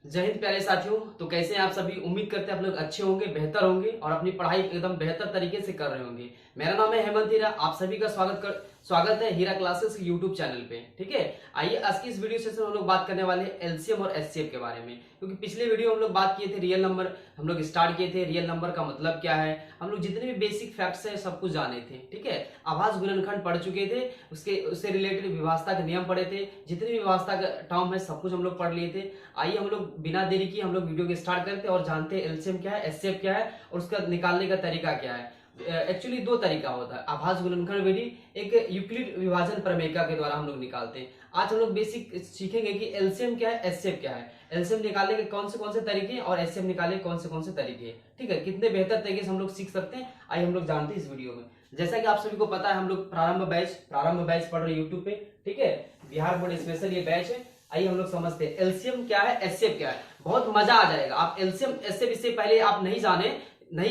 जय हिंद प्यारे साथियों। तो कैसे हैं आप सभी? उम्मीद करते हैं आप लोग अच्छे होंगे, बेहतर होंगे और अपनी पढ़ाई एकदम बेहतर तरीके से कर रहे होंगे। मेरा नाम है हेमंत हीरा। आप सभी का स्वागत है हीरा क्लासेस यूट्यूब चैनल पे। ठीक है, आइए आज की इस वीडियो सेशन में हम लोग बात करने वाले हैं एलसीएम और एचसीएफ के बारे में। क्योंकि पिछले वीडियो हम लोग बात किए थे रियल नंबर, हम लोग स्टार्ट किए थे रियल नंबर का मतलब क्या है, हम लोग जितने भी बेसिक फैक्ट्स है सब कुछ जाने थे। ठीक है, आभास गुणनखंड पढ़ चुके थे, उससे रिलेटेड विभाजता के नियम पढ़े थे, जितने भी विभाजता का टर्म है सब कुछ हम लोग पढ़ लिए थे। आइए हम लोग बिना देरी की हम लोग वीडियो को स्टार्ट करते हैं और जानते हैं एलसीएम क्या है, एचसीएफ क्या है और उसका निकालने का तरीका क्या है। एक्चुअली दो तरीका होता है, आभास गुणनखंड विधि, एक यूक्लिड विभाजन प्रमेयिका के द्वारा हम लोग निकालते हैं। आज हम लोग बेसिक सीखेंगे कि एलसीएम क्या है, एचसीएफ क्या है, एलसीएम निकालने के कौन से तरीके हैं और एचसीएफ निकालने के कौन से तरीके हैं। ठीक है, कितने बेहतर तरीके से हम लोग सीख सकते हैं, आइए हम लोग जानते हैं इस वीडियो में। जैसा कि आप सभी को पता है, हम लोग प्रारंभ बैच पढ़ रहे हैं यूट्यूब पे। ठीक है, बिहार बोर्ड स्पेशल ये बैच है। आइए हम लोग समझते हैं एलसीएम क्या है, एचसीएफ क्या है। बहुत मजा आ जाएगा। आप एलसीएम एचसीएफ इससे पहले आप नहीं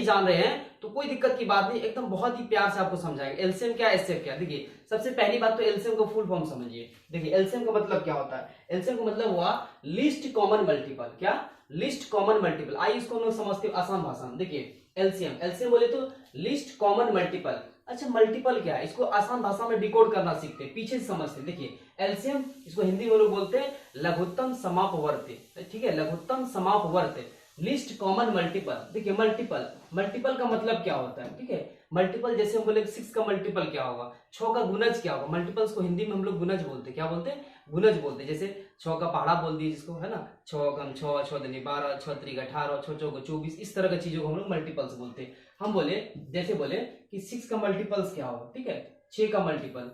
जान रहे हैं तो कोई दिक्कत की बात नहीं, एकदम बहुत ही प्यार से आपको समझाएंगे एलसीएम क्या है, एचसीएफ क्या है। देखिए, सबसे पहली बात तो एलसीएम को फुल फॉर्म समझिए। देखिए, एलसीएम का मतलब क्या होता है? एलसीएम का मतलब हुआ लीस्ट कॉमन मल्टीपल। क्या? Least common multiple. आइए इसको हम लोग समझते हैं आसान भाषा में। देखिए, एलसीएम बोले तो लीस्ट कॉमन मल्टीपल। अच्छा, मल्टीपल क्या है, इसको आसान भाषा में डिकोड करना सीखते हैं, पीछे से समझते हैं। देखिए, एलसीएम, इसको हिंदी में लोग बोलते हैं लघुत्तम समापवर्ती। ठीक है, लघुत्तम समापवर्ती, लिस्ट कॉमन मल्टीपल। देखिए, मल्टीपल का मतलब क्या होता है? ठीक है, मल्टीपल जैसे हम बोले 6 का मल्टीपल क्या होगा, 6 का गुणज क्या होगा। मल्टीपल्स को हिंदी में हम लोग गुणज बोलते हैं। क्या बोलते हैं? गुणज बोलते हैं। जैसे 6 का पहाड़ा बोल दिए जिसको, है ना, 6 कम 6, 6 दूनी 12, 6 त्रिक 18, 6 चौक 24, इस तरह की चीजों को हम लोग मल्टीपल्स बोलते हैं। हम बोले, जैसे बोले कि 6 का मल्टीपल्स क्या होगा। ठीक है, 6 का मल्टीपल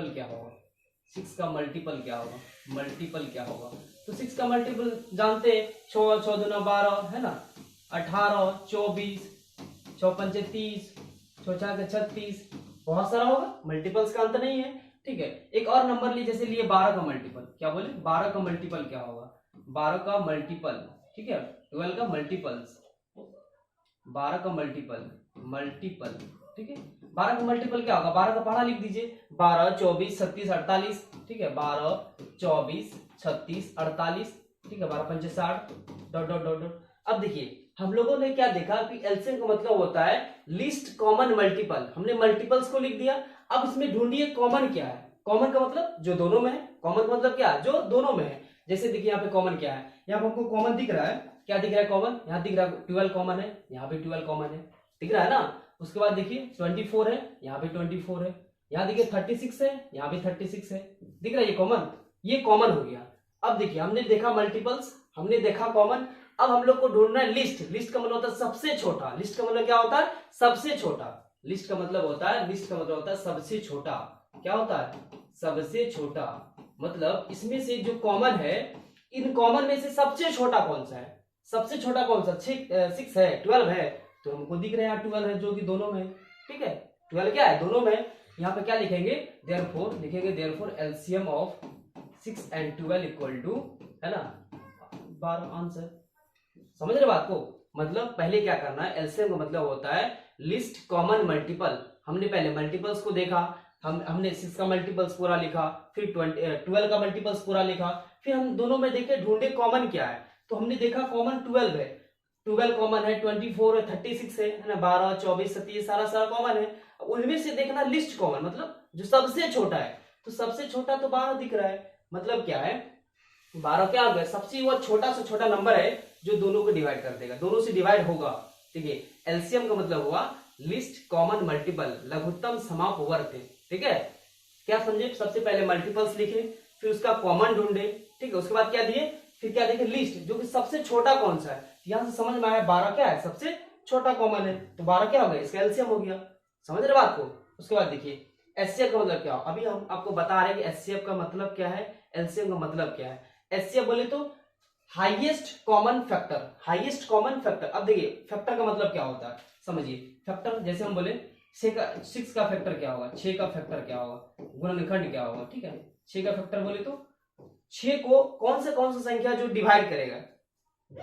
क्या होगा, 6 का मल्टीपल क्या होगा, मल्टीपल क्या होगा। तो 6 का मल्टीपल जानते हैं, 6, 6 दूना 12, है ना, 18, 24, 6 पंचे 30, 6 छाके 36, बहुत सारा होगा, मल्टीपल्स का अंत नहीं है। ठीक है, एक और नंबर लिए, जैसे लिए 12 का मल्टीपल। क्या बोले? 12 का मल्टीपल क्या होगा, 12 का मल्टीपल। ठीक है, 12 का मल्टीपल्स, 12 का मल्टीपल। ठीक है, 12 का मल्टीपल क्या होगा, 12 का पहाड़ा लिख दीजिए, 12, 24, 36, 48। ठीक है, 12, 24, 36, 48। ठीक है, 12 पंचे 60, डॉट डॉट डॉट डॉट। अब देखिए, हम लोगों ने क्या देखा कि एलसीएम का मतलब होता है लीस्ट कॉमन मल्टीपल। हमने मल्टीपल्स को लिख दिया। अब इसमें ढूंढिए कॉमन क्या है। कॉमन का मतलब जो दोनों में है। कॉमन का मतलब क्या है? जो दोनों में है। जैसे देखिए, यहाँ पे कॉमन क्या है, यहाँ पे हमको कॉमन दिख रहा है। क्या दिख रहा है? कॉमन। यहाँ दिख रहा है 12 कॉमन है, यहाँ पे 12 कॉमन है, दिख रहा है ना। उसके बाद देखिए 24 है, यहाँ पे 24 है, यहाँ देखिए 36 है, यहाँ भी 36 है, दिख रहा है ये कॉमन। ये कॉमन हो गया। अब देखिए, हमने देखा मल्टीपल्स, हमने देखा कॉमन। अब हम लोग को ढूंढना है लिस्ट। लिस्ट का मतलब होता है सबसे छोटा। लिस्ट का मतलब क्या होता है? सबसे छोटा। लिस्ट का मतलब होता है सबसे छोटा। क्या होता है? सबसे छोटा। मतलब इसमें से जो कॉमन है, इन कॉमन में से सबसे छोटा कौन सा है? सबसे छोटा कौन सा? 6 है, 12 है, तो हमको दिख रहा है 12 है, जो कि दोनों में है। ठीक है, 12 क्या है? दोनों में। यहाँ पे क्या लिखेंगे? Therefore LCM of 6 and 12 equal to, है ना, 12। आंसर समझ रहे बात को? मतलब पहले क्या करना है, एलसीएम का मतलब होता है लिस्ट कॉमन मल्टीपल। हमने पहले मल्टीपल्स को देखा, हमने 6 का मल्टीपल्स पूरा लिखा, फिर 12 का मल्टीपल्स पूरा लिखा, फिर हम दोनों में देखे ढूंढे कॉमन क्या है। तो हमने देखा कॉमन 12 है, 12 कॉमन है, 24 है, 36 है ना, 12, 24, 37 सारा कॉमन है। उनमें से देखना लिस्ट कॉमन, मतलब जो सबसे छोटा है। तो सबसे छोटा तो 12 दिख रहा है। मतलब क्या है, 12 क्या हो गया? सबसे वो छोटा से छोटा नंबर है जो दोनों को डिवाइड कर देगा, दोनों से डिवाइड होगा। ठीक है, एलसीएम का मतलब हुआ लिस्ट कॉमन मल्टीपल, लघुत्तम समापवर्ती। ठीक है, क्या समझे? सबसे पहले मल्टीपल्स लिखे, फिर उसका कॉमन ढूंढे। ठीक है, उसके बाद क्या दिए? फिर क्या देखे? लिस्ट, जो कि सबसे छोटा कौन सा है। यहां से समझ में आया 12 क्या है? सबसे छोटा कॉमन है, तो 12 क्या हो गया? इसका एलसीएम हो गया। समझ रहे बात को? उसके बाद देखिए एचसीएफ का मतलब क्या हो। अभी हम आपको बता रहे हैं कि एचसीएफ का मतलब क्या है, एलसीएम का मतलब क्या है। एचसीएफ बोले तो highest common factor, highest common factor. अब देखिए, फैक्टर का मतलब क्या होता है, समझिए। फैक्टर जैसे हम बोले 6 का फैक्टर क्या होगा, 6 का फैक्टर क्या होगा, गुणनखंड क्या होगा। ठीक है, 6 का फैक्टर बोले तो 6 को कौन सा संख्या जो डिवाइड करेगा,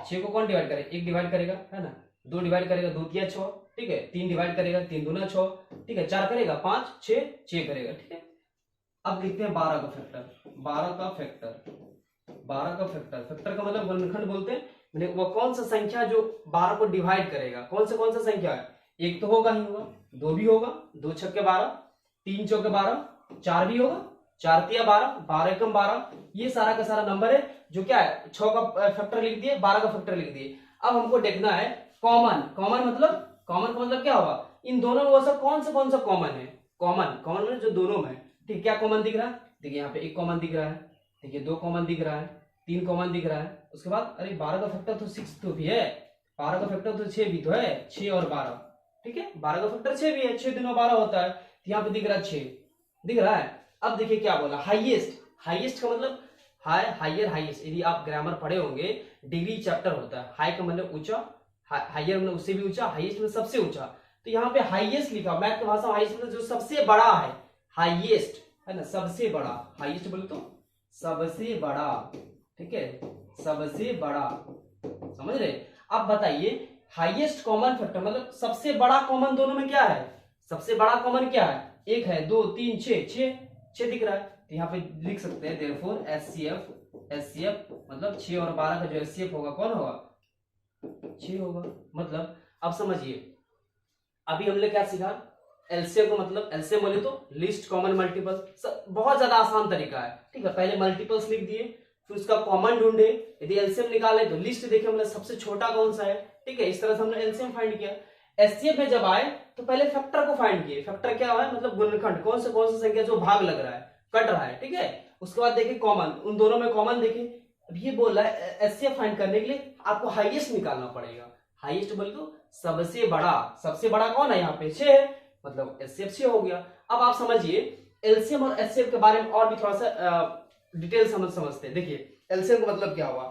6 को कौन डिवाइड करेगा? 1 डिवाइड करेगा, है ना, 2 डिवाइड करेगा, 2 तिया 6। ठीक है, 3 डिवाइड करेगा, 3 दूना 6। ठीक है, 4 करेगा, 5, 6 करेगा। ठीक है, अब लिखते हैं 12 का फैक्टर। 12 का फैक्टर 12 का फैक्टर, फैक्टर का मतलब गुणनखंड बोलते हैं, मैंने वो कौन सा संख्या जो 12 को डिवाइड करेगा, कौन सा संख्या है, एक तो होगा ही होगा, दो भी होगा, 2 छक्के 12, 3 चौके 12, 4 भी होगा, 4 तिया 12, 12 एकम 12, ये सारा का सारा नंबर है जो क्या है 6 का फैक्टर लिख दिए, 12 का फैक्टर लिख दिए। अब हमको देखना है कॉमन, कॉमन का मतलब क्या होगा, इन दोनों में वैसा कौन सा कॉमन है, कॉमन मतलब जो दोनों में, ठीक, क्या कॉमन दिख रहा है, देखिए यहाँ पे एक कॉमन दिख रहा है, देखिए 2 कॉमन दिख रहा है, 3 कॉमन दिख रहा है, उसके बाद अरे 12 का फैक्टर तो 6 तो भी है, 12 का फैक्टर तो 6 भी तो है, 6 और 12, ठीक है, 12 का फैक्टर 6 भी है, 6 दिनों 12 होता है, तो यहाँ पे दिख रहा है 6 दिख रहा है। अब देखिए क्या बोला, हाईएस्ट, हाईएस्ट का मतलब हाई, हायर, हाईएस्ट, यदि आप ग्रामर पढ़े होंगे, डिग्री चैप्टर होता है, हाई का मतलब ऊंचा, हायर मतलब उससे भी ऊंचा, हाईएस्ट मतलब सबसे ऊंचा, तो यहाँ पे हाईएस्ट लिखा, मैथ की भाषा में हाईएस्ट मतलब जो सबसे बड़ा है, हाईएस्ट है ना, सबसे बड़ा, हाईएस्ट बोले तो सबसे बड़ा, ठीक है, सबसे बड़ा, समझ रहे। अब बताइए हाईएस्ट कॉमन फैक्टर मतलब सबसे बड़ा कॉमन दोनों में क्या है, सबसे बड़ा कॉमन क्या है, एक है, 2 3 6 दिख रहा है, तो यहाँ पे लिख सकते हैं देयरफॉर एचसीएफ मतलब 6 और 12 का जो एचसीएफ होगा कौन होगा, 6 होगा। मतलब अब समझिए, अभी हमने क्या सीखा, एलसीएम को मतलब एलसीएम बोले तो लिस्ट कॉमन मल्टीपल, बहुत ज्यादा आसान तरीका है, ठीक है, पहले मल्टीपल्स लिख दिए, फिर उसका कॉमन ढूंढे, यदि एलसीएम निकाले तो लिस्ट देखे मतलब सबसे छोटा कौन सा है, ठीक है, इस तरह से हमने एलसीएम फाइंड किया। एचसीएफ में जब आए तो पहले फैक्टर को फाइंड किए, फैक्टर क्या है मतलब गुणनखंड, कौन सा संख्या जो भाग लग रहा है, कट रहा है, ठीक है, उसके बाद देखिए कॉमन, उन दोनों में कॉमन देखिए। अब ये बोल रहा है एचसीएफ फाइंड करने के लिए आपको हाईएस्ट निकालना पड़ेगा, हाईएस्ट बोले तो सबसे बड़ा कौन है, यहाँ पे 6 है, मतलब एचसीएफ 6 हो गया। अब आप समझिए एलसीएम और एचसीएफ के बारे में और भी थोड़ा सा डिटेल समझते हैं। देखिए एलसीएम का मतलब क्या हुआ,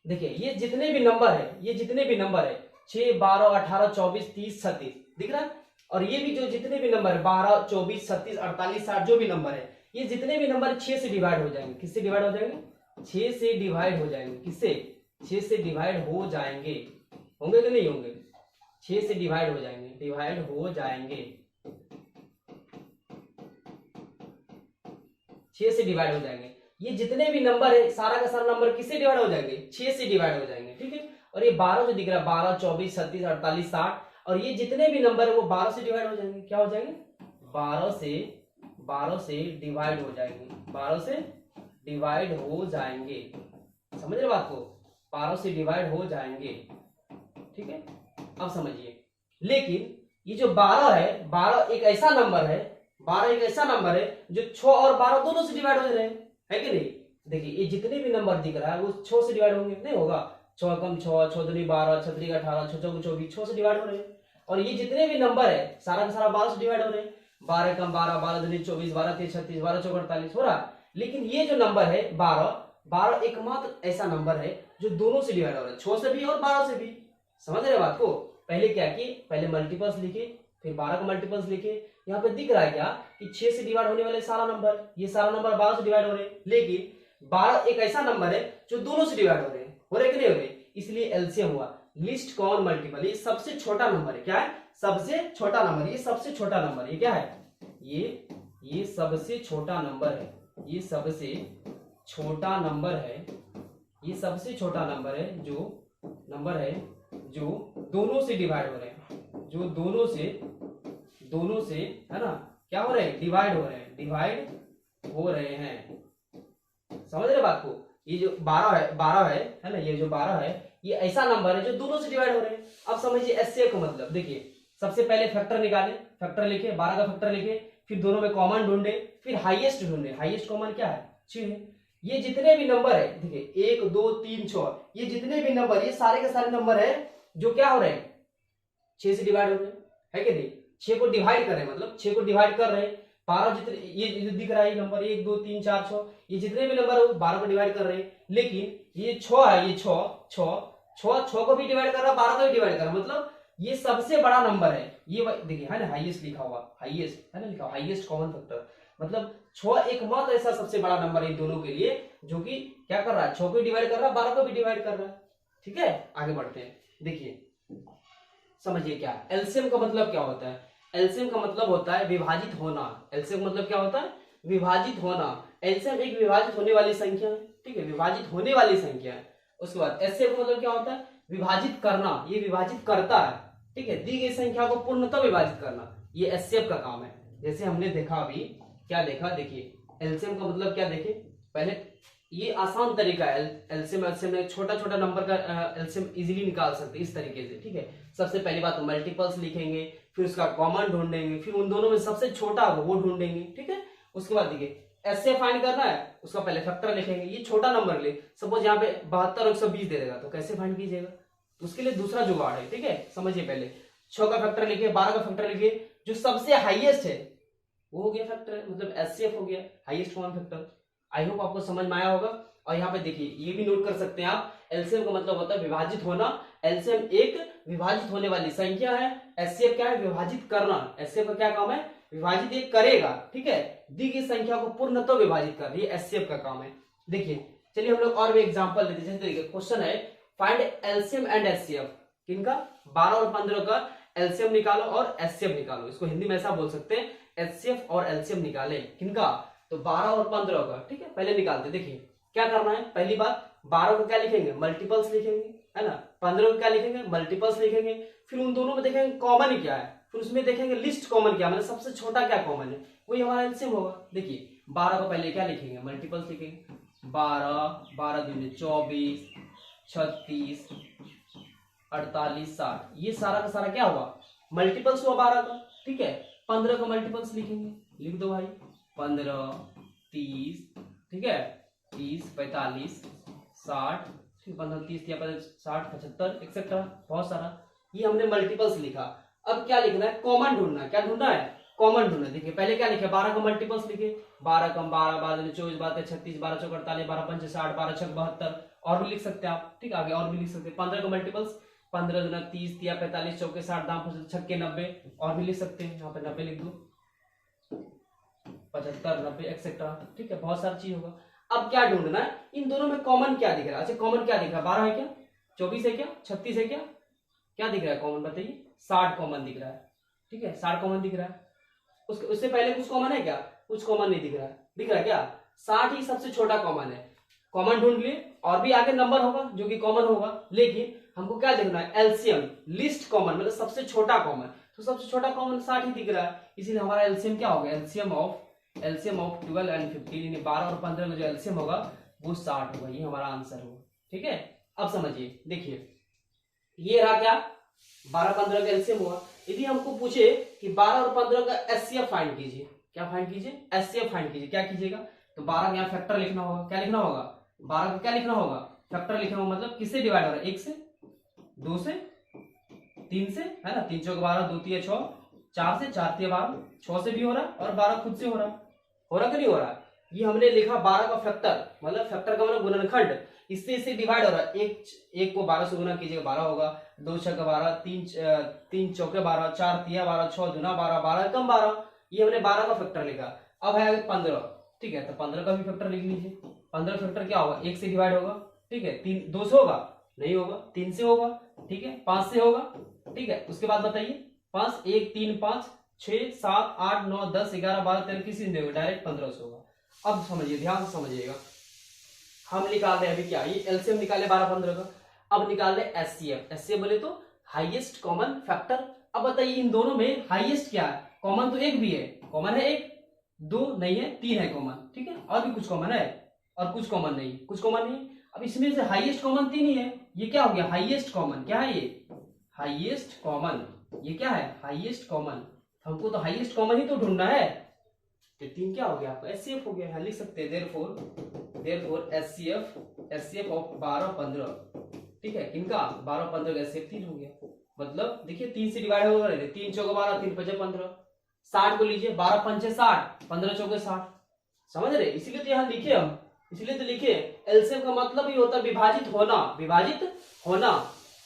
देखिए ये जितने भी नंबर है 6 12 18 24 30 36 दिख रहा है, और ये भी जो जितने भी नंबर है 12 24 36 48 60 जो भी नंबर है, ये जितने भी नंबर 6 से डिवाइड हो जाएंगे, किससे डिवाइड हो जाएंगे, 6 से डिवाइड हो जाएंगे, किससे, 6 से डिवाइड हो जाएंगे, होंगे कि नहीं होंगे, 6 से डिवाइड हो जाएंगे, डिवाइड हो जाएंगे, 6 से डिवाइड हो जाएंगे। ये जितने भी नंबर है सारा का सारा नंबर किससे डिवाइड हो जाएंगे, 6 से डिवाइड हो जाएंगे, ठीक है। और ये 12 जो दिख रहा है 12 24 36 48 60, और ये जितने भी नंबर है वो 12 से डिवाइड हो जाएंगे, क्या हो जाएंगे, 12 से डिवाइड हो जाएंगे, 12 से डिवाइड हो जाएंगे, समझ रहे बात को, 12 से डिवाइड हो जाएंगे, ठीक है। अब समझिए, लेकिन ये जो 12 है, 12 एक ऐसा नंबर है, 12 एक ऐसा नंबर है जो 6 और 12 दोनों से डिवाइड हो रहे हैं, है कि नहीं। देखिए ये जितने भी नंबर दिख रहा है वो 6 से डिवाइड होंगे, नहीं होगा, 6 कम 6, 6 दूनी 12, 6 3 18, 6 चौक 24, 6 से डिवाइड हो रहे हैं। और ये जितने भी नंबर है सारा का सारा 12 से डिवाइड हो रहे हैं, 12 कम 12, 12 दूनी 24, 12 3 36, 12 चौक 48 हो रहा। लेकिन ये जो नंबर है 12 एकमात्र ऐसा नंबर है जो दोनों से डिवाइड हो रहा है, 6 से भी और 12 से भी, समझ रहे बात को। पहले क्या किए, पहले मल्टीपल्स लिखे, फिर 12 का मल्टीपल्स लिखे। यहाँ पे दिख रहा है क्या कि 6 से डिवाइड होने वाले सारा नंबर, ये सारा नंबर 12 से डिवाइड हो रहे हैं, लेकिन 12 एक ऐसा नंबर है जो दोनों से डिवाइड हो रहे हैं, कि नहीं हो रहे, इसलिए एलसीएम हुआ लिस्ट कॉमन मल्टीपल। ये सबसे छोटा नंबर है, क्या है, सबसे छोटा नंबर, ये सबसे छोटा नंबर, ये क्या है, ये सबसे छोटा नंबर है, ये सबसे छोटा नंबर है, ये सबसे छोटा नंबर है जो दोनों से डिवाइड हो रहे हैं, जो दोनों से है ना क्या हो रहे हैं, डिवाइड हो रहे हैं, समझ रहे बात को। ये जो 12 है ना, ये जो 12 है ये ऐसा नंबर है जो दोनों से डिवाइड हो रहे हैं। अब समझिए एचसीएफ का मतलब, देखिए सबसे पहले फैक्टर निकाले, फैक्टर लिखे, 12 का फैक्टर लिखे, फिर दोनों में कॉमन ढूंढे, फिर हाईएस्ट ढूंढे, हाईएस्ट कॉमन क्या है, 6 है। ये जितने भी नंबर है, देखिए 1 2 3 6, ये जितने भी नंबर, ये सारे के सारे नंबर है जो क्या हो रहे हैं, 6 से डिवाइड हो रहे हैं, है कि नहीं, 6 को डिवाइड कर रहे हैं, मतलब 6 को डिवाइड कर रहे हैं। 12 जितने ये दिख रहा है नंबर 1 2 3 4 6, ये जितने भी नंबर है वो 12 को डिवाइड कर रहे हैं, लेकिन ये 6 है, ये 6 को भी डिवाइड कर रहा है, 12 को भी डिवाइड कर रहा है, मतलब ये सबसे बड़ा नंबर है। ये देखिए है ना, हाईएस्ट लिखा हुआ, हाईएस्ट है ना लिखा, हाईएस्ट कॉमन फैक्टर, मतलब 6 एकमात्र ऐसा सबसे बड़ा नंबर है इन दोनों के लिए जो कि क्या कर रहा है, 6 को डिवाइड कर रहा है, 12 को भी डिवाइड कर रहा है, ठीक है। आगे बढ़ते हैं, देखिए समझिए क्या एलसीएम का मतलब क्या होता है। एलसीएम का मतलब होता है विभाजित होना। एलसीएम का मतलब क्या होता है, विभाजित होना। एलसीएम एक विभाजित होने वाली संख्या है, ठीक है, विभाजित होने वाली संख्या है। उसके बाद एचसीएफ का मतलब क्या होता है, विभाजित करना, ये विभाजित करता है, ठीक है, दी गई संख्या को पूर्णतः विभाजित करना, ये एचसीएफ का काम है। जैसे हमने देखा अभी, क्या देखा, देखिए एलसीएम का मतलब क्या देखे, पहले ये आसान तरीका है एलसीएम में छोटा छोटा नंबर का एलसीएम इजीली निकाल सकते हैं इस तरीके से, ठीक है। सबसे पहली बात तो मल्टीपल्स लिखेंगे, फिर उसका कॉमन ढूंढेंगे, फिर उन दोनों में सबसे छोटा होगा वो ढूंढेंगे, ठीक है। उसके बाद देखिए एचसीएफ फाइंड करना है, उसका पहले फैक्टर लिखेंगे, ये छोटा नंबर ले, सपोज यहाँ पे 72 और 120 दे देगा, तो कैसे फाइंड कीजिएगा, तो उसके लिए दूसरा जुगाड़ है, ठीक है। समझिए, पहले 6 का फैक्टर लिखिए, 12 का फैक्टर लिखिए, जो सबसे हाईएस्ट है वो हो गया फैक्टर, मतलब एचसीएफ हो गया, highest common factor. I hope आपको समझ में आया होगा। और यहाँ पे देखिए ये भी नोट कर सकते हैं आप, एलसीएम का मतलब होता है विभाजित होना, एलसीएम एक विभाजित होने वाली संख्या है, एचसीएफ क्या है, विभाजित करना। एचसीएफ का क्या काम है, विभाजित एक करेगा, ठीक है, दी गई संख्या को पूर्णतः विभाजित कर, ये एचसीएफ का काम है। देखिए चलिए हम लोग और भी एग्जांपल लेते हैं। जैसे क्वेश्चन है फाइंड एलसीएम एंड एचसीएफ, किनका, 12 और 15 का एलसीएम निकालो और एचसीएफ निकालो। इसको हिंदी में ऐसा बोल सकते हैं, एचसीएफ और एलसीएम निकाले, किनका, तो 12 और 15 का, ठीक है। पहले निकालते, देखिए क्या करना है, पहली बात 12 को क्या लिखेंगे, मल्टीपल्स लिखेंगे, है ना, 15 को क्या लिखेंगे, मल्टीपल्स लिखेंगे, फिर उन दोनों में देखेंगे कॉमन क्या है, फिर उसमें देखेंगे लिस्ट कॉमन क्या, मतलब सबसे छोटा क्या कॉमन है, वही हमारा एलसीएम होगा। देखिए 12 को पहले क्या लिखेंगे, मल्टीपल्स लिखेंगे, 12, 12 दूनी 24, 36, 48, 60, ये सारा का सारा क्या हुआ, मल्टीपल्स हुआ 12 का, ठीक है। 15 का मल्टीपल्स लिखेंगे, लिख दो भाई, 15, 30, ठीक है, 30, 45, 60, 15, 30 या 60, 75 एक्सेट्रा, बहुत सारा, ये हमने मल्टीपल्स लिखा। अब क्या लिखना है, कॉमन ढूंढना, क्या ढूंढना है, कॉमन ढूंढना। देखिए पहले क्या लिखे, 12 का मल्टीपल्स लिखे, 12 कम 12, 12 24, 12 36, 12 चौक 48, 12 पंच 60, 12 छक 72, और भी लिख सकते हैं आप, ठीक, आगे और भी लिख सकते हैं। 15 का मल्टीपल्स 15 दूना 30, 45 चौके 60, दाम 56 90, और भी लिख सकते हैं, यहाँ पे 90 लिख दो, 75, 90 एक्सेट्रा, ठीक है, बहुत सारा चीज होगा। अब क्या ढूंढना है, इन दोनों में कॉमन क्या दिख रहा है, अच्छा कॉमन क्या दिख रहा है, 12 है क्या, 24 है क्या, 36 है क्या, क्या दिख रहा है कॉमन बताइए, 60 कॉमन दिख रहा है, ठीक है, 60 कॉमन दिख रहा है। उससे पहले कुछ कॉमन है क्या, कुछ कॉमन नहीं दिख रहा है, दिख रहा है क्या, 60 ही सबसे छोटा कॉमन है, कॉमन ढूंढ लिए, और भी आगे नंबर होगा जो कि कॉमन होगा, लेकिन हमको क्या देखना है, एलसीएम, लिस्ट कॉमन, मतलब सबसे छोटा कॉमन, तो सबसे छोटा कॉमन 60 ही दिख रहा है, इसीलिए हमारा एलसीएम क्या होगा, एलसीएम ऑफ 12 एंड 15, यानी 12 और 15 का जो एलसीएम होगा वो 60 होगा, ये हमारा आंसर होगा, ठीक है। अब समझिए, देखिए ये रहा क्या, 12 15 का एलसीएम हुआ। यदि हमको पूछे कि 12 और 15 का एचसीएफ फाइंड कीजिए, क्या फाइंड कीजिए, एचसीएफ फाइंड कीजिए, क्या कीजिएगा, तो 12 का यहाँ फैक्टर लिखना होगा, क्या लिखना होगा, 12 का क्या लिखना होगा, फैक्टर लिखना होगा, मतलब किससे डिवाइड हो रहा है, 1 से, 2 से, 3 से, है ना, 3 चौक 12, 2 3 6, 4 से, 4 3 12, 6 से भी हो रहा है, और 12 खुद से हो रहा है कि नहीं हो रहा है। ये हमने लिखा 12 का फैक्टर, मतलब फैक्टर का मतलब गुणनखंड, इससे डिवाइड हो रहा है, एक को 12 से गुना कीजिएगा 12 होगा, 2 छक्का 12, 3 चौके 12, 4 तिया 12, 6 दूना 12, 12 कम 12, ये हमने 12 का फैक्टर लिखा। अब है 15, ठीक है, तो 15 का भी फैक्टर लिख लीजिए। 15 फैक्टर क्या होगा, 1 से डिवाइड होगा, ठीक है, 2 से होगा, नहीं होगा, 3 से होगा, ठीक है, 5 से होगा, ठीक है। उसके बाद बताइए 5, 1 3 5 6 7 8 9 10 11 12 13 किसी से नहीं होगा, डायरेक्ट 15 से होगा। अब समझिए, ध्यान से समझिएगा, हम निकाल रहे हैं अभी क्या, ये एलसीएम निकाले 12 15 का, अब निकाल रहे एचसीएफ। एचसीएफ बोले तो हाईएस्ट कॉमन फैक्टर। अब बताइए इन दोनों में हाईएस्ट क्या है, कॉमन तो एक भी है, कॉमन है 1, 2 नहीं है, 3 है कॉमन, ठीक है, और भी कुछ कॉमन है और कुछ कॉमन नहीं, कुछ कॉमन नहीं। अब इसमें से हाईएस्ट कॉमन 3 ही है, ये क्या हो गया, हाईएस्ट कॉमन, क्या है ये, हाईएस्ट कॉमन, ये क्या है, हाईएस्ट कॉमन, हमको तो हाईएस्ट कॉमन ही तो ढूंढना है, तो 3 क्या हो गया आपका, एचसीएफ हो गया, यहाँ लिख सकते हैं देयरफॉर एचसीएफ ऑफ 12 15, ठीक है, इनका 12 15 का एचसीएफ 3 हो गया। मतलब देखिए 3 से डिवाइड होगा, 3 चौके 12, 3 5 15, 60 को लीजिए, 12 पंचे 60, 15 चौके 60, समझ रहे, इसीलिए तो यहाँ लिखे हम, इसलिए तो लिखे एलसीएम का मतलब ही होता है विभाजित होना, विभाजित होना।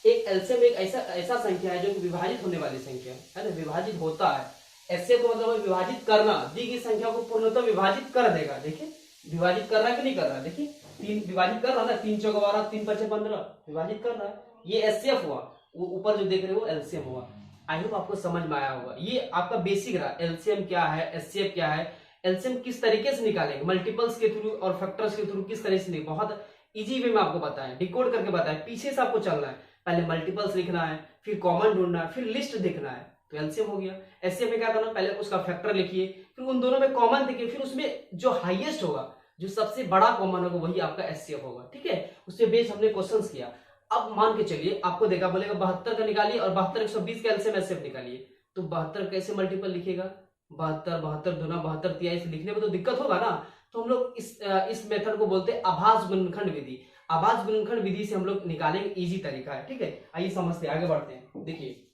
एक एलसीएम एक ऐसा संख्या है जो कि विभाजित होने वाली संख्या है ना, विभाजित होता है। एचसीएफ का मतलब है विभाजित करना, दी गई संख्या को पूर्णतः विभाजित कर देगा। देखिए विभाजित कर रहा है कि नहीं कर रहा है, देखिए 3 विभाजित कर रहा है ना, 3 चौका 12, 3 5 15 विभाजित कर रहा है, ये एचसीएफ हुआ, वो ऊपर जो देख रहे हो एलसीएम हुआ। आई होप आपको समझ में आया होगा, ये आपका बेसिक रहा, एलसीएम क्या है, एचसीएफ क्या है, एलसीएम किस तरीके से निकालेंगे, मल्टीपल्स के थ्रू और फैक्टर्स के थ्रू किस तरह से नहीं, बहुत इजी वे में आपको बताएं, डिकोड करके बताएं, पीछे से आपको चलना है, पहले मल्टीपल्स लिखना है, फिर कॉमन ढूंढना है, फिर लिस्ट देखना है, तो एलसीएम हो गया। एचसीएफ में क्या करना, पहले उसका फैक्टर लिखिए, फिर उन दोनों में कॉमन देखिए, फिर उसमें जो हाईएस्ट होगा, जो सबसे बड़ा कॉमन होगा वही आपका एचसीएफ होगा, ठीक है। उससे बेस हमने क्वेश्चंस किया। अब मान के चलिए आपको देखा बोलेगा 72 का निकालिए और 72 120 का एलसीएम एचसीएफ निकालिए, तो 72 कैसे मल्टीपल लिखेगा, 72 72 दूना 72 23 लिखने में तो दिक्कत होगा ना। तो हम लोग इस मेथड को बोलते हैं आभास गुणनखंड विधि। आभास गुणनखंड विधि से हम लोग निकालेंगे, इजी तरीका है, ठीक है। आइए समझते हैं, आगे बढ़ते हैं। देखिए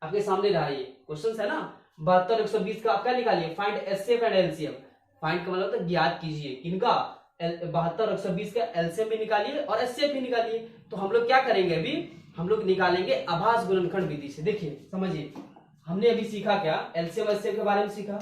आपके सामने रहा ये क्वेश्चन है ना, 72 120 का आप क्या निकालिए, find HCF and LCM. Find का मतलब ज्ञात कीजिए किनका, 72 120 का एलसीएम भी निकालिए और एचसीएफ भी निकालिए। तो हम लोग क्या करेंगे, अभी हम लोग निकालेंगे आभास गुणनखंड विधि से। देखिए समझिए, हमने अभी सीखा क्या, एलसीएम एचसीएफ के बारे में सीखा।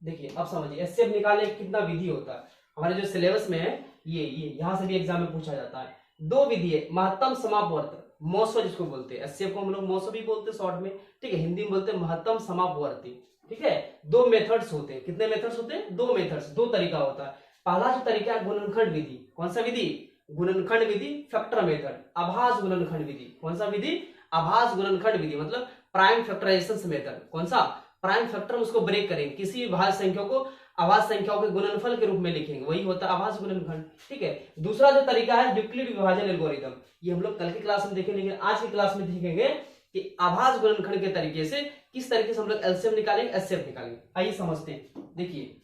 देखिए अब समझिए एचसीएफ निकालने कितना विधि होता है, हमारे जो सिलेबस में है ये यहां से भी एग्जाम में पूछा जाता है। दो विधि है, महत्तम समापवर्त, मौसो जिसको बोलते हैं, एचसीएफ को हम लोग मौसो भी बोलते हैं शॉर्ट में, ठीक है। हिंदी में बोलते हैं महत्तम समापवर्ती, ठीक है। दो मेथड्स होते हैं, कितने मेथड्स होते हैं, दो मेथड्स, दो तरीका होता है। पहला जो तरीका है गुणनखंड विधि, कौन सा विधि, गुणनखंड विधि, फैक्टर मेथड। आभास गुणनखंड विधि, कौन सा विधि, आभास गुणनखंड विधि, मतलब प्राइम फैक्टराइजेशन मेथड। कौन सा, प्राइम फैक्टर, उसको ब्रेक करेंगे, किसी भी भाज्य संख्या को आभास संख्याओं के गुणनफल के रूप में लिखेंगे, वही होता है आभास गुणनखंड, ठीक है। दूसरा जो तरीका है यूक्लिड विभाजन एल्गोरिथम, ये हम लोग कल की क्लास में देखेंगे, लेकिन आज की क्लास में देखेंगे कि आभास गुणनखंड के तरीके से किस तरीके से हम लोग एलसीएम निकालेंगे, एचसीएफ निकालेंगे। आइए समझते हैं। देखिए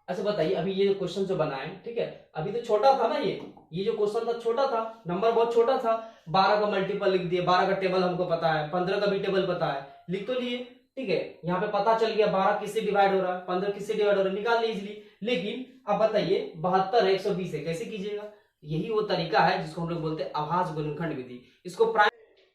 अच्छा बताइए, अभी ये क्वेश्चन जो बना है, ठीक है, अभी तो छोटा था ना, ये जो क्वेश्चन था छोटा था, नंबर बहुत छोटा था, 12 का मल्टीपल लिख दिए, 12 का टेबल हमको पता है, 15 का भी टेबल पता है, लिख तो लिए, ठीक है। यहाँ पे पता चल गया 12 किससे डिवाइड हो रहा है, 15 किससे डिवाइड हो रहा है, निकाल ली इजिली। लेकिन अब बताइए 72 है 120 है, कैसे कीजिएगा। यही वो तरीका है जिसको हम लोग बोलते हैं आभास गुणनखंड विधि। इसको प्राइम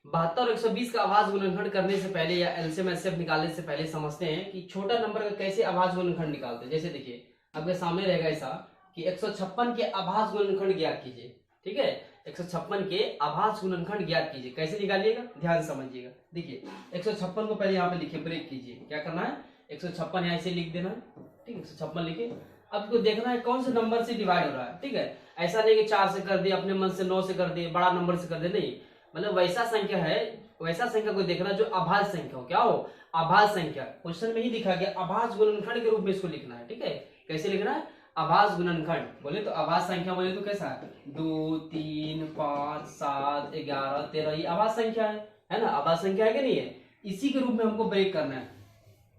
72 और 120 का आभास गुणनखंड करने से पहले या एलसीएम एचसीएफ निकालने से पहले समझते हैं कि छोटा नंबर का कैसे आभास गुणनखंड निकालते हैं। जैसे देखिए आपके सामने रहेगा ऐसा कि 156 के आभास गुणनखंड ज्ञात कीजिए, ठीक है। 156 के आभास गुणनखंड ज्ञात कीजिए, कैसे निकालिएगा ध्यान समझिएगा। देखिए 156 को पहले यहाँ पे लिखिए, ब्रेक कीजिए, क्या करना है 156 यहाँ से लिख देना है, ठीक है। 156 लिखे, अब को देखना है कौन से नंबर से डिवाइड हो रहा है, ठीक है। ऐसा नहीं कि 4 से कर दिए, अपने मन से 9 से कर दिए, बड़ा नंबर से कर दे, नहीं, मतलब वैसा संख्या है, वैसा संख्या को देखना जो आभास संख्या हो, क्या हो, आभास संख्या। क्वेश्चन में ही दिखा गया आभास गुणनखंड के रूप में इसको लिखना है, ठीक है। कैसे लिखना है, आभास गुणनखंड, बोले तो आभास संख्या बोले तो कैसा है, 2 3 5 7 11 13, ये आभास संख्या है ना, आभास संख्या है कि नहीं है, इसी के रूप में हमको ब्रेक करना है,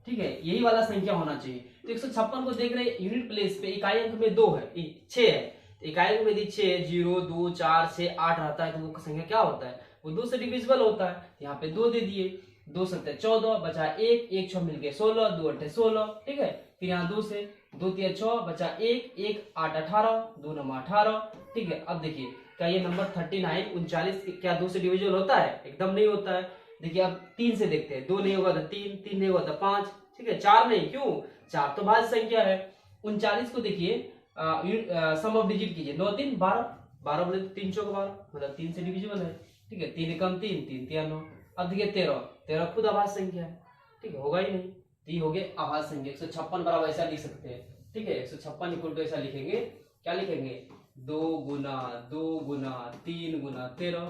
ठीक है। यही वाला संख्या होना चाहिए। तो 156 को देख रहे यूनिट प्लेस पे, इकाई अंक में 2 है, 6 है, तो इकाई अंक में यदि 6 0 2 4 6 8 रहता है तो वो संख्या क्या होता है, वो 2 से डिविजिबल होता है। यहाँ पे 2 दे दिए, 2 7 14 बचा 1 1 6 मिलके 16 2 8 16, ठीक है। फिर यहाँ 2 से 2 3 6 बचा 1 1 8 18 2 9 18, ठीक है। अब देखिए क्या ये नंबर 39 39 क्या 2 से डिविजिबल होता है, एकदम नहीं होता है। देखिए अब 3 से देखते हैं, 2 नहीं होगा तो 3 3 नहीं होगा तो 5, ठीक है। 4 नहीं, क्यों, 4 तो भाज्य संख्या है। 39 को देखिए सम ऑफ डिजिट कीजिए, 9 3 12 12 बोले तो 3 चौक 12, मतलब 3 से डिविजिबल है, ठीक है। 3 एकम 3 3 3 9। अब देखिए 13 13 खुद आभास संख्या है, ठीक है, होगा ही नहीं, तो ये हो गए आभास संख्या। 156 बराबर ऐसा लिख सकते हैं, ठीक है। 156 इक्वल टू ऐसा लिखेंगे, क्या लिखेंगे, 2 गुना 3 गुना 13,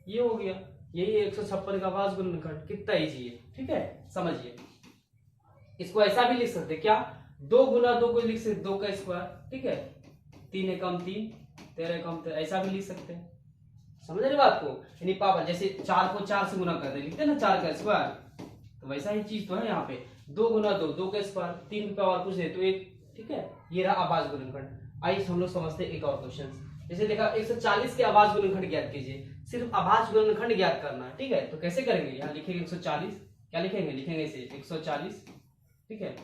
ये हो गया, यही 156 का आभास गुणनखंड। कितना इजी है, ठीक है, समझिए। इसको ऐसा भी लिख सकते, क्या, 2 गुना 2 को लिख सकते 2 का स्क्वायर, ठीक है, 3 एकम 3 13 एकम 13, ऐसा भी लिख सकते हैं, समझ रहे बात को। यानी पावर जैसे 4 को 4 से गुना करते लिखते हैं ना 4 का स्क्वायर, तो वैसा ही चीज तो है यहाँ पे, 2 गुना 2 2 का स्क्वायर, 3 की पावर कुछ दे तो 1, ठीक है। ये रहा आभास गुणनखंड। आइए हम लोग समझते हैं एक और क्वेश्चन। जैसे देखा 140 के आभास गुणनखंड ज्ञात कीजिए, सिर्फ आभास गुणनखंड ज्ञात करना है, ठीक है। तो कैसे करेंगे, यहाँ लिखेंगे 140, क्या लिखेंगे, लिखेंगे इसे 140, ठीक है।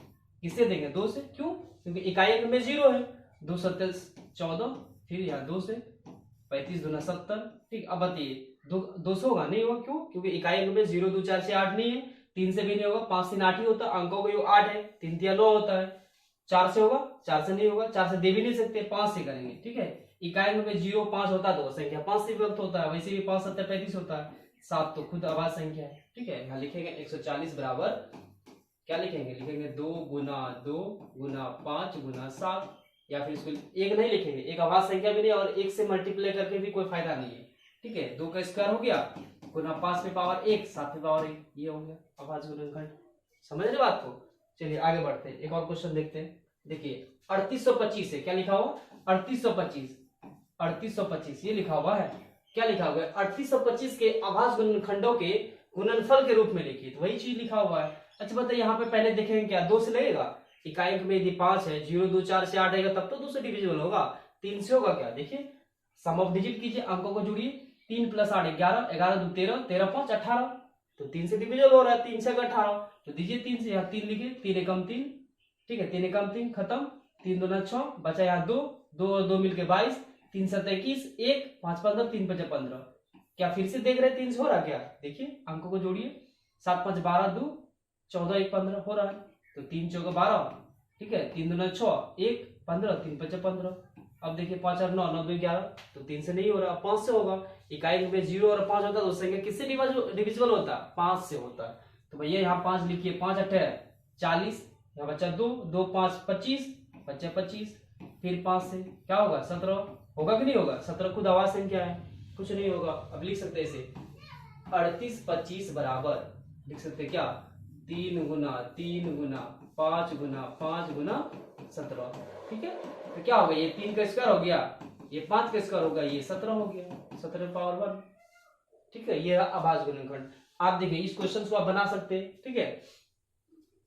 किससे देंगे, 2 से, क्यों, क्योंकि इकाई अंक में 0 है, 2 7 14, फिर यहाँ 2 से 35 दूना 70, ठीक। अब बताइए 200 होगा, नहीं होगा, क्यों, क्योंकि इकाई अंक में 0 2 4 6 8 नहीं है, 3 से भी नहीं होगा, 5 3 8 ही होता है, अंकों का योग 8 है, 3 3 9 होता है, 4 से होगा, 4 से नहीं होगा, 4 से दे भी नहीं सकते, 5 से करेंगे, ठीक है। इकाई अंक में 0 5 होता है तो संख्या 5 से विभक्त होता है, वैसे भी 5 7 35 होता है, 7 तो खुद आभास संख्या है, ठीक है। यहाँ लिखेंगे 140 बराबर क्या लिखेंगे, लिखेंगे 2 गुना 2 गुना 5 गुना 7, या फिर इसको एक नहीं लिखेंगे, एक अभाज्य संख्या भी नहीं और एक से मल्टीप्लाई करके भी कोई फायदा नहीं है, ठीक है। 2 का स्क्वायर हो गया गुना 5 पे पावर 1 7 पे पावर 1, ये हो गया अभाज्य गुणनखंड। समझ रहे बात को। चलिए आगे बढ़ते हैं, एक और क्वेश्चन देखते हैं। देखिए 3825 है, क्या लिखा हुआ 3825, 3825 ये लिखा हुआ है, क्या लिखा हुआ है 3825 के अभाज्य गुणनखंडों के गुणनफल के रूप में लिखिए, तो वही चीज लिखा हुआ है। अच्छा बताइए यहाँ पे पहले देखेंगे क्या 2 से लगेगा, इकाई अंक में यदि 5 है 0 2 4 से 8 आएगा तब तो 2 से डिविजिबल होगा, 3 से होगा क्या, देखिए सम ऑफ डिजिट कीजिए, अंकों को जोड़िए, 3 + 8 11, 11 2 13, 13 5 18, तो 3 से डिविजिबल हो रहा है, 3 से 18, तो दीजिए 3 से, यहाँ 3 लिखिए, 3 एकम 3, ठीक है 3 एकम 3 खत्म, 3 दूना 6 बचा यहाँ 2 2 और 2 मिलके 22, 3 7 21, 1 5 15, 3 5 15, क्या फिर से देख रहे 3 से हो रहा क्या, देखिए अंकों को जोड़िए, 7 5 12 2 14 1 15 हो रहा है, तो 3 चौका 12, ठीक है 3 दूना 6 1 15, 3 5 15, अब देखिए 5 और 9 9 2 11, तो 3 से नहीं हो रहा, 5 से होगा, इकाई में 0 और 5 होता है तो संख्या किससे डिविजिबल होता है, 5 से होता है, तो भैया यहाँ 5 लिखिए, 5 8 40, यहाँ बचा 2 2 5 25 बचा 25, फिर 5 से क्या होगा 17, होगा कि नहीं होगा, 17 खुद आवाज संख्या है, कुछ नहीं होगा। अब लिख सकते हैं इसे 38 25 बराबर लिख सकते क्या 3 गुना 3 गुना 5 गुना 5 गुना 17, ठीक है। तो क्या होगा, ये 3 का स्क्वायर हो गया, ये 5 का स्क्वायर होगा, ये 17 हो गया, 17 पावर 1, ठीक है। ये अभाज्य गुणनखंड। आप देखिए इस क्वेश्चन को आप बना सकते हैं, ठीक है।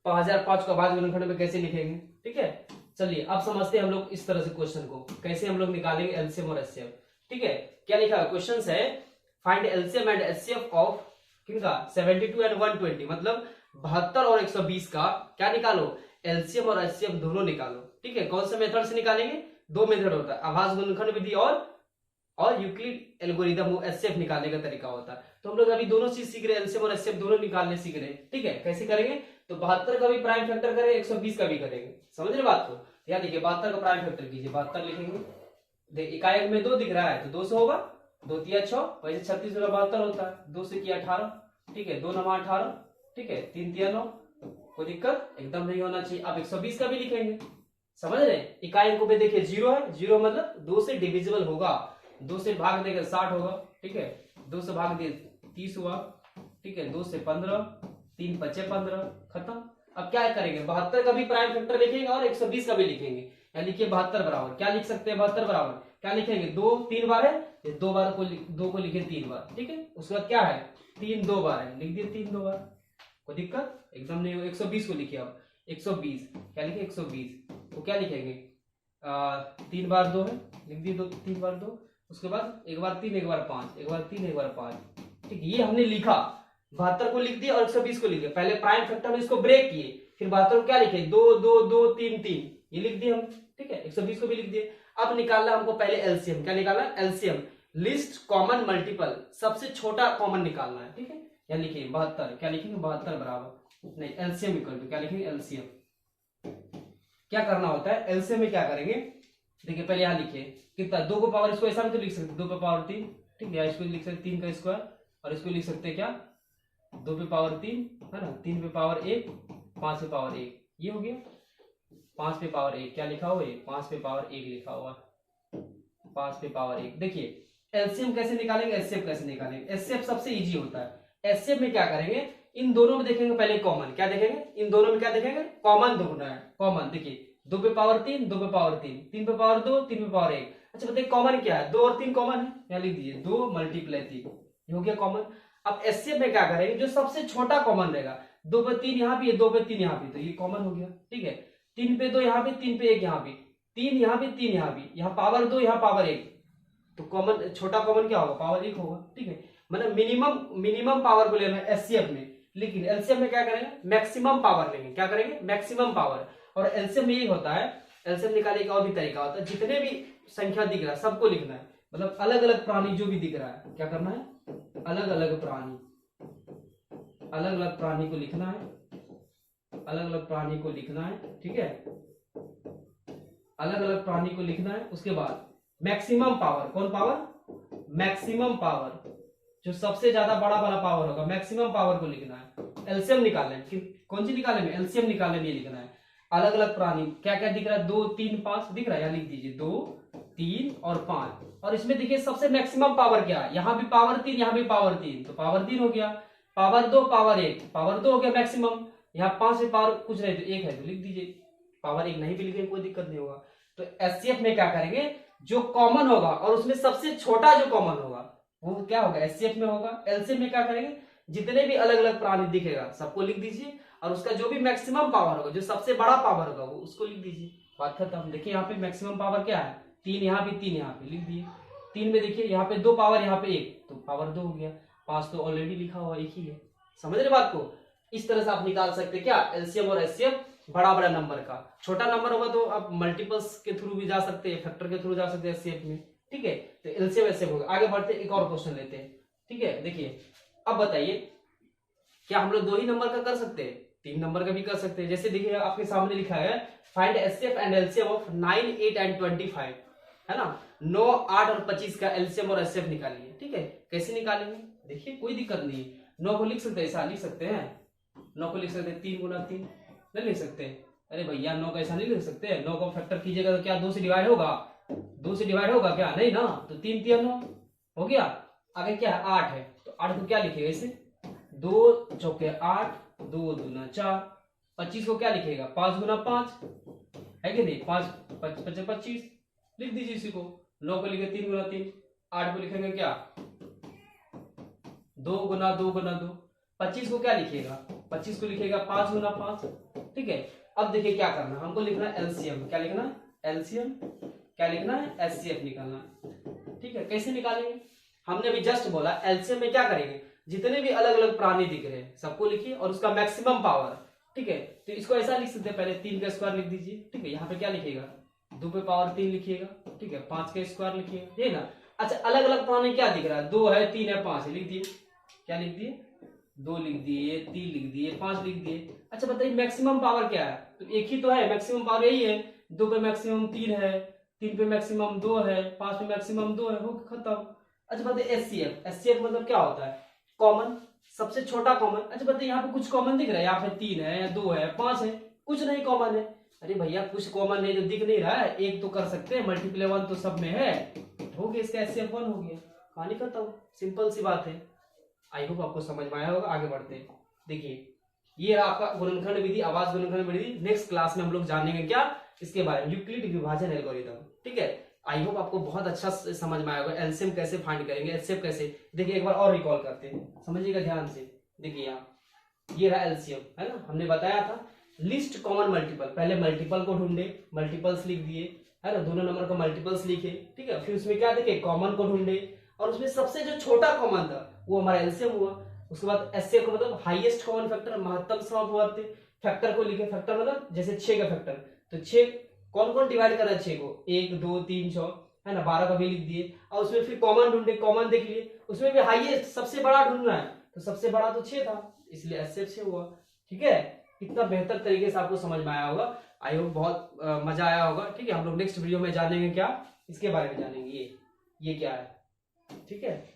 5005 को अभाज्य गुणनखंड में कैसे लिखेंगे, ठीक है। चलिए अब समझते हैं हम लोग इस तरह से क्वेश्चन को कैसे हम लोग निकालेंगे एलसीएम और एचसीएफ, ठीक है। क्या लिखा है क्वेश्चन है, find LCM and HCF of किनका 72 एंड 120, मतलब 72 और 120 का क्या निकालो, एलसीएम और एचसीएफ दोनों निकालो, ठीक है। कौन सा मेथड से निकालेंगे, 2 मेथड होता है, अभाज्य गुणनखंड विधि और यूक्लिड एल्गोरिथम, एचसीएफ निकालने का तरीका होता है। तो हम लोग अभी दोनों चीज सीख रहे हैं, एलसीएम और एचसीएफ दोनों निकालने सीख रहे हैं, ठीक है। कैसे करेंगे, तो 72 का भी प्राइम फैक्टर करें, 120 का भी करेंगे, समझ रहे बात को। यहाँ देखिए 72 का प्राइम फैक्टर कीजिए, 72 लिखेंगे, देखिए इकाई में 2 दिख रहा है तो 2 से होगा, 2 तिया 6, वैसे 36 गुना 72 होता है, 2 से किया 18, ठीक है 2 9 18, ठीक है 3 तिया 9, कोई दिक्कत एकदम नहीं होना चाहिए। अब 120 का भी लिखेंगे, समझ रहे, इकाई अंकों पे देखिए 0 है, 0 मतलब 2 से डिविजिबल होगा, 2 से भाग देगा 60 होगा, ठीक है 2 से भाग दे 30 हुआ, ठीक है 2 से 15, 3 5 15 खत्म। अब क्या करेंगे, 72 का भी प्राइम फैक्टर लिखेंगे और 120 का भी लिखेंगे, या लिखिए 72 बराबर क्या लिख सकते हैं, 72 बराबर क्या लिखेंगे, 2 3 बार है, 2 बार को 2 को लिखे 3 बार, ठीक है। उसके बाद क्या है 3 2 बार है, लिख दिए 3 2 बार, कोई दिक्कत एकदम नहीं हो। 120 को लिखिए, अब 120 क्या लिखे 120 तो क्या लिखेंगे 3 बार 2 है, लिख दिए 3 बार 2, उसके बाद 1 बार 3 1 बार 5 1 बार 3 1 बार 5, ठीक है। ये हमने लिखा 72 को लिख दिया और 120 को लिख दिया, पहले प्राइम फैक्टर में इसको ब्रेक किए, फिर 72 को क्या लिखे 2 2 2 3 3, ये लिख दिए हम, ठीक है 120 को भी लिख दिए। अब निकालना हमको पहले एलसीएम, क्या निकालना एलसीएम, लिस्ट कॉमन मल्टीपल, सबसे छोटा कॉमन निकालना है, ठीक है। या लिखिए 72, क्या लिखेंगे 72 बराबर नहीं एलसीएम इक्वल टू क्या लिखेंगे एलसीएम, क्या करना होता है एलसीएम में क्या करेंगे, देखिए पहले यहाँ लिखिए कितना 2 को पावर, इसको ऐसा भी तो लिख सकते 2 पे पावर 3, ठीक है इसको लिख सकते 3 का स्क्वायर, और इसको लिख सकते क्या 2 पे पावर 3 है ना, 3 पे पावर 1, 5 पे पावर 1, ये हो गया 5 पे पावर 1, क्या लिखा हुआ है 5 पे पावर 1 लिखा हुआ, 5 पे पावर 1। देखिए एलसीएम कैसे निकालेंगे, एचसीएफ कैसे निकालेंगे, एचसीएफ सबसे इजी होता है। एचसीएफ में क्या करेंगे, इन दोनों में देखेंगे पहले कॉमन, क्या देखेंगे इन दोनों में क्या देखेंगे कॉमन ढूंढना है, कॉमन देखिए 2 पे पावर 3 2 पे पावर 3 3 पे पावर 2 3 पे पावर 1, अच्छा बताइए कॉमन क्या है, 2 और 3 कॉमन है, यहाँ लिख दीजिए 2 × 3 ये हो गया कॉमन। अब एचसीएफ में क्या करेंगे, जो सबसे छोटा कॉमन रहेगा, 2 पे 3 यहाँ भी है 2 पे 3 यहाँ भी, तो ये कॉमन हो गया, ठीक है 3 पे 2 यहाँ भी 3 पे 1 यहाँ भी, 3 यहाँ भी 3 यहाँ भी, यहाँ पावर 2 यहाँ पावर 1, तो कॉमन छोटा कॉमन क्या होगा पावर 1 होगा, ठीक है। मतलब मिनिमम पावर को लेना है एचसीएफ में, लेकिन एलसीएम में क्या करेंगे मैक्सिमम पावर लेंगे, क्या करेंगे मैक्सिमम पावर। और एलसीएम में ये होता है, एलसीएम निकालने का और भी तरीका होता है, जितने भी संख्या दिख रहा है सबको लिखना है, मतलब अलग अलग प्राणी जो भी दिख रहा है क्या करना है, अलग अलग प्राणी को लिखना है, अलग अलग प्राणी को लिखना है, ठीक है अलग अलग प्राणी को लिखना है। उसके बाद मैक्सिमम पावर, कौन पावर मैक्सिमम पावर, जो सबसे ज्यादा बड़ा वाला पावर होगा, मैक्सिमम पावर को लिखना है। एलसीएम निकालना है, कौन सी निकालने में, एलसीएम निकालने में लिखना है। अलग अलग प्राणी क्या क्या दिख रहा है, 2 3 5 दिख रहा है, यहाँ लिख दीजिए 2 3 और 5। और इसमें देखिए सबसे मैक्सिमम पावर क्या है, यहाँ भी पावर 3, यहाँ भी पावर 3, तो पावर 3 हो गया, पावर 2 पावर 1, पावर 2 हो गया मैक्सिमम। यहाँ 5 से पावर कुछ नहीं तो 1 है तो लिख दीजिए, पावर 1 नहीं भी लिखे कोई दिक्कत नहीं होगा। तो एचसीएफ में क्या करेंगे, जो कॉमन होगा और उसमें सबसे छोटा जो कॉमन होगा वो क्या होगा, एचसीएफ में होगा। एलसीएम में क्या करेंगे, जितने भी अलग अलग प्राणी दिखेगा सबको लिख दीजिए, और उसका जो भी मैक्सिमम पावर होगा, जो सबसे बड़ा पावर होगा वो उसको लिख दीजिए, बात खत्म। देखिए यहाँ पे मैक्सिमम पावर क्या है, 3 यहाँ पे 3 यहाँ पे लिख दिए। 3 में देखिए यहाँ पे 2 पावर, यहाँ पे 1 तो पावर 2 हो गया। 5 तो ऑलरेडी लिखा हुआ 1 ही है। समझ रहे बात को, इस तरह से आप निकाल सकते हैं क्या, एलसीएम और एचसीएफ बड़ा बड़ा नंबर का। छोटा नंबर होगा तो आप मल्टीपल्स के थ्रू भी जा सकते हैं, फैक्टर के थ्रू जा सकते हैं एचसीएफ में, ठीक है। तो एलसीएम एचसीएफ होगा। आगे बढ़ते एक और क्वेश्चन लेते हैं, ठीक है। देखिए अब बताइए, क्या हम लोग 2 ही नंबर का कर सकते हैं, 3 नंबर का भी कर सकते हैं। जैसे देखिए आपके सामने लिखा है find HCF and LCM of 9 8 and 25, है ना। 9 8 और 25 का एलसीएम और एचसीएफ निकालिए, ठीक है। कैसे निकालेंगे, देखिए कोई दिक्कत नहीं है। 9 को लिख सकते हैं, ऐसा लिख सकते हैं, 9 को लिख सकते हैं 3 गुना 3, नहीं लिख सकते। अरे भैया 9 का ऐसा नहीं लिख सकते, 9 को फैक्टर कीजिएगा तो क्या 2 से डिवाइड होगा, 2 से डिवाइड होगा क्या, नहीं ना। तो 3 3 9 हो गया। आगे क्या है, 8 है, तो 8 को क्या लिखेगा, इसे 2 चौके 8, 2 दूना 4। 25 को क्या लिखेगा, 5 गुना 5 है कि नहीं, 5 5 25 लिख दीजिए इसी को। 9 को लिखे 3 गुना 3, 8 को लिखेंगे क्या 2 गुना 2 गुना 2। 25 को क्या लिखिएगा, 25 को लिखेगा 5 गुना 5, ठीक है। अब देखिए क्या करना, हमको लिखना है एलसीएम, क्या लिखना है एलसीएम, क्या लिखना है एचसीएफ निकालना है, ठीक है। कैसे निकालेंगे, हमने अभी जस्ट बोला एलसीएम में क्या करेंगे, जितने भी अलग अलग प्राणी दिख रहे हैं सबको लिखिए और उसका मैक्सिमम पावर, ठीक है। तो इसको ऐसा लिख सकते हैं, पहले 3 का स्क्वायर लिख दीजिए, ठीक है। यहाँ पे क्या लिखिएगा, 2 पे पावर 3 लिखिएगा, ठीक है। 5 का स्क्वायर लिखिएगा, ये ना। अच्छा अलग अलग प्राणी क्या दिख रहा है, 2 है 3 है 5 है, लिख दिए, क्या लिख दिए, 2 लिख दिए, 3 लिख दिए, 5 लिख दिए। अच्छा बताइए मैक्सिमम पावर क्या है, तो एक ही तो है, मैक्सिमम पावर यही है। 2 पे मैक्सिमम 3 है, 3 पे मैक्सिमम 2 है, 5 पे मैक्सिमम 2 है, हो खत्म। अच्छा बताइए एचसीएफ, एचसीएफ मतलब क्या होता है, कॉमन, सबसे छोटा कॉमन। अच्छा बताइए यहाँ पे कुछ कॉमन दिख रहा है, यहाँ पे 3 है, 2 है, 5 है, कुछ नहीं कॉमन है। अरे भैया कुछ कॉमन नहीं जो दिख नहीं रहा है, एक तो कर सकते हैं, मल्टीप्लाई 1 तो सब में है, हो गया इसका एचसीएफ 1 हो गया, कहानी खत्म, सिंपल सी बात है। आई होप आपको समझ में आया होगा। आगे बढ़ते हैं, देखिए ये रहा आपका गुणनखंड विधि, आवाज गुणनखंड विधि। नेक्स्ट क्लास में हम लोग जानेंगे क्या, इसके बारे में, यूक्लिड विभाजन एल्गोरिथम, ठीक है। आई होप आपको बहुत अच्छा समझ में आएगा, एलसीएम कैसे फाइंड करेंगे, एचसीएफ कैसे। देखिए एक बार और रिकॉल करते हैं, समझिएगा ध्यान से। देखिए यहाँ ये रहा एलसीएम, है ना, हमने बताया था लिस्ट कॉमन मल्टीपल, पहले मल्टीपल को ढूंढे, मल्टीपल्स लिख दिए, है ना, दोनों नंबर को मल्टीपल्स लिखे, ठीक है। फिर उसमें क्या देखे, कॉमन को ढूंढे, और उसमें सबसे जो छोटा कॉमन था वो हमारा एलसीएम हुआ। उसके बाद एचसीएफ का मतलब हाईएस्ट कॉमन फैक्टर, महत्तम समापवर्ती फैक्टर को लिखे। फैक्टर मतलब जैसे 6 का फैक्टर, तो 6 कौन कौन डिवाइड कर रहा है 6 को, 1 2 3 6, है ना, 12 का भी लिख दिए। और उसमें फिर कॉमन ढूंढे, कॉमन देख लिए, उसमें भी हाईएस्ट सबसे बड़ा ढूंढना है, तो सबसे बड़ा तो 6 था, इसलिए एचसीएफ से हुआ, ठीक है। कितना बेहतर तरीके से आपको समझ में आया होगा, आई होप बहुत मजा आया होगा, ठीक है। हम लोग नेक्स्ट वीडियो में जानेंगे क्या, इसके बारे में जानेंगे, ये क्या है, ठीक है,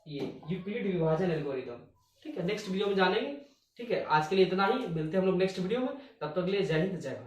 ये यूक्लिड विभाजन एल्गोरिथम, ठीक है। नेक्स्ट वीडियो में जानेंगे, ठीक है। आज के लिए इतना ही, मिलते हैं हम लोग नेक्स्ट वीडियो में, तब तक के लिए जय हिंद जय भारत।